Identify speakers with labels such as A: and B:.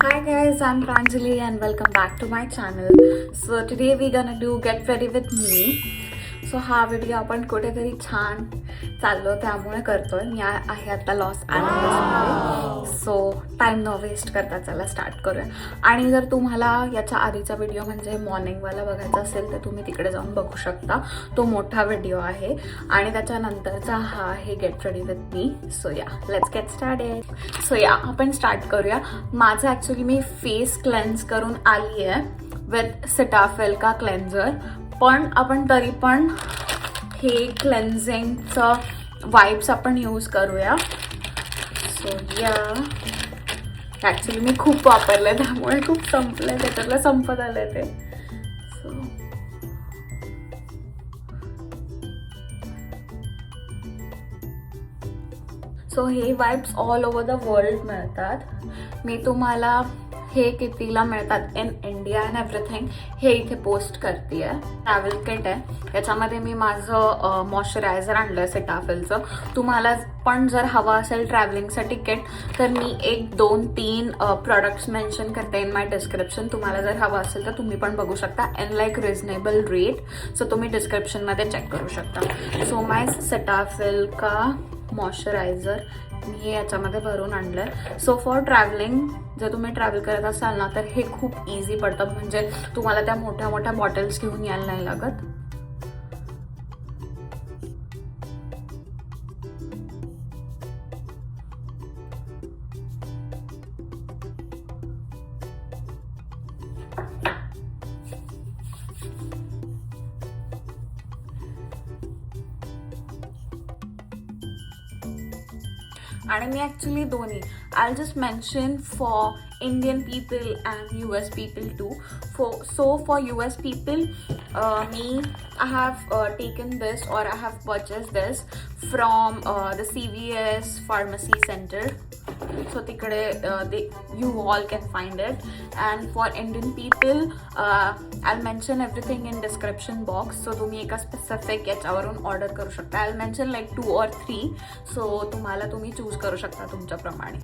A: Hi guys, I'm Pranjali and welcome back to my channel. So today we're gonna do get ready with me. So हा video आपण कुठेतरी छान चाललो त्यामुळे करतोय. मी आहे आता लॉस एंजेलिसमध्ये. सो टाइम न वेस्ट करता चला स्टार्ट करूया. आणि जर तुम्हाला याच्या आधीचा व्हिडिओ म्हणजे मॉर्निंगवाला बघायचा असेल तर तुम्ही तिकडे जाऊन बघू शकता. तो मोठा व्हिडिओ आहे आणि त्याच्यानंतरचा हा आहे get ready with me. So या लेट्स गेट स्टार्टेड. सो या आपण स्टार्ट करूया. माझं ॲक्च्युली मी फेस क्लेन्स करून आली आहे विथ सिटाफिल का क्लेन्झर. पण आपण तरी पण हे क्लेन्झिंगचं वाइप्स आपण यूज करूया. सो या ॲक्च्युली मी खूप वापरले त्यामुळे खूप संपलं, त्याच्यातलं संपत आलं ते. सो हे wipes all over the world मिळतात. मी तुम्हाला हे कितीला मिळतात इन इंडिया अँड एव्हरीथिंग हे इथे पोस्ट करते आहे. ट्रॅव्हल किट आहे, याच्यामध्ये मी माझं मॉइश्चरायझर आणलं आहे सिटाफिलचं. तुम्हाला पण जर हवा असेल ट्रॅव्हलिंगसाठी किट तर मी 1, 2, 3 प्रोडक्ट्स मेन्शन करते इन माय डिस्क्रिप्शन. तुम्हाला जर हवा असेल तर तुम्ही पण बघू शकता in like reasonable rate. So तुम्ही डिस्क्रिप्शनमध्ये चेक करू शकता. सो माय सिटाफिल का मॉइश्चरायझर मी याच्यामध्ये भरून आणलं आहे. सो फॉर ट्रॅव्हलिंग जर तुम्ही ट्रॅव्हल करत असाल ना तर हे खूप इझी पडतं. म्हणजे तुम्हाला त्या मोठ्या मोठ्या बॉटल्स घेऊन यायला नाही लागत. आणि मी ॲक्च्युली दोन्ही I just mention for Indian people and US people too. So for US people, I have taken this or I have purchased this from the CVS pharmacy center. So you all can find it. And for Indian people, I'll mention everything in description box. So तुम्ही एका specific याच्यावरून order करू शकता. I'll mention like 2 or 3. So तुम्ही choose करू शकता तुमच्याप्रमाणे.